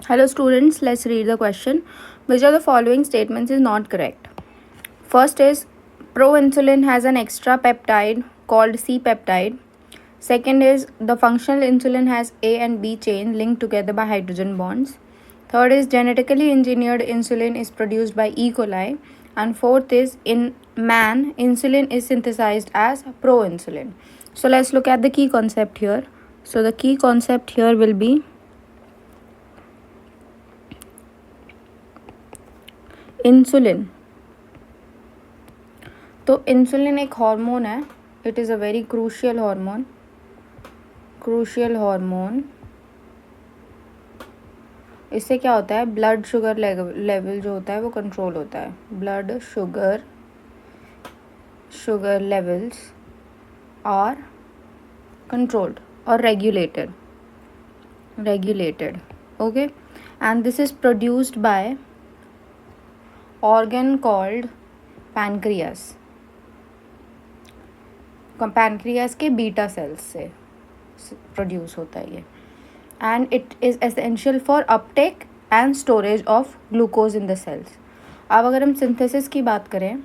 Hello students, let's read the question. Which of the following statements is not correct? First is proinsulin has an extra peptide called C-peptide. Second is the functional insulin has A and B chain linked together by hydrogen bonds. Third is genetically engineered insulin is produced by E. coli. And fourth is in man, insulin is synthesized as proinsulin. So let's look at the key concept here. So the key concept here will be insulin. तो insulin एक hormone है. It is a very crucial hormone. इससे क्या होता है, blood sugar level जो होता है वो कंट्रोल होता है. Blood sugar levels are controlled और regulated. Okay, and this is produced by organ called pancreas. Pancreas के बीटा सेल्स से प्रोड्यूस होता है ये. And it is essential for uptake and storage of glucose in the cells. अब अगर हम synthesis की बात करें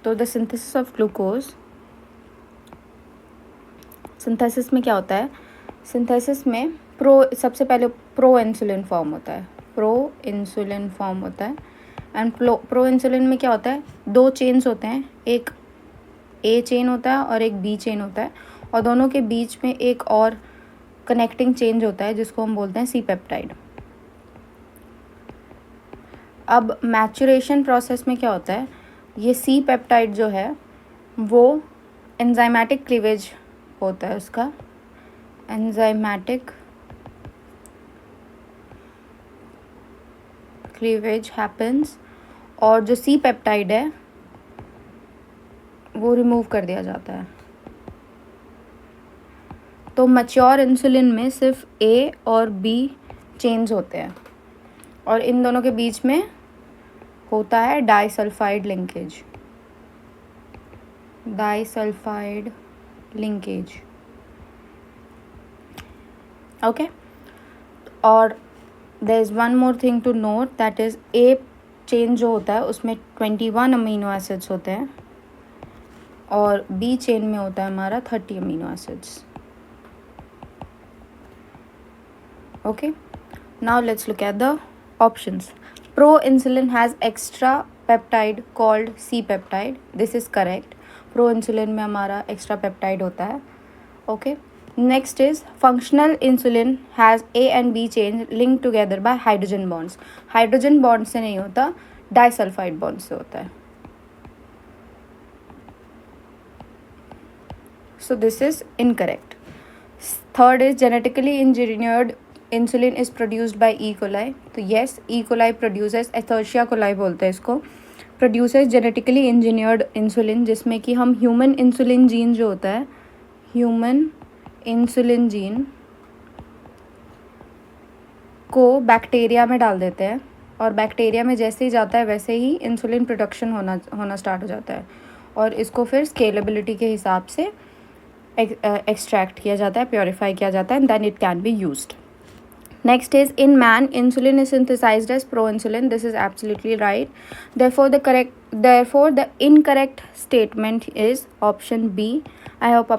तो the synthesis of glucose, synthesis में क्या होता है, सिंथेसिस में सबसे पहले प्रो इंसुलिन फॉर्म होता है. एंड प्रो इंसुलिन में क्या होता है, दो चेन्स होते हैं, एक ए चेन होता है और एक बी चेन होता है, और दोनों के बीच में एक और कनेक्टिंग चेन होता है जिसको हम बोलते हैं सी पेप्टाइड. अब मैचुरेशन प्रोसेस में क्या होता है, ये सी पेप्टाइड जो है वो एंजाइमेटिक क्लीवेज होता है उसका. एंजाइमेटिक क्लीवेज हैपन्स और जो सी पेप्टाइड है वो रिमूव कर दिया जाता है. तो मैच्योर इंसुलिन में सिर्फ ए और बी चेन्स होते हैं और इन दोनों के बीच में होता है डाइसल्फाइड लिंकेज. ओके, और there is one more thing to note, that is a chain जो होता है उसमें 21 अमीनो एसिड्स होते हैं और बी चेन में होता है हमारा 30 amino acids. Okay, now let's look at the options. Pro insulin has extra peptide called C peptide. This is correct. Pro insulin में हमारा एक्स्ट्रा पेप्टाइड होता है. Okay, next is functional insulin has A and B chain link together by hydrogen bonds. Hydrogen bond से नहीं होता, disulphide bond से होता है. So this is incorrect. Third is genetically engineered insulin is produced by E coli. तो yes, E coli produces, Escherichia coli बोलते हैं इसको, प्रोड्यूसेस जेनेटिकली इंजीनियर्ड इंसुलिन, जिसमें कि हम ह्यूमन इंसुलिन जीन जो होता है, ह्यूमन इंसुलिन जीन को बैक्टीरिया में डाल देते हैं और बैक्टीरिया में जैसे ही जाता है वैसे ही इंसुलिन प्रोडक्शन होना स्टार्ट हो जाता है और इसको फिर स्केलेबिलिटी के हिसाब से एक्सट्रैक्ट किया जाता है, प्योरीफाई किया जाता है, and then it can be used. Next is in man, insulin is synthesized as proinsulin. This is absolutely right. Therefore, the incorrect statement is option B. I hope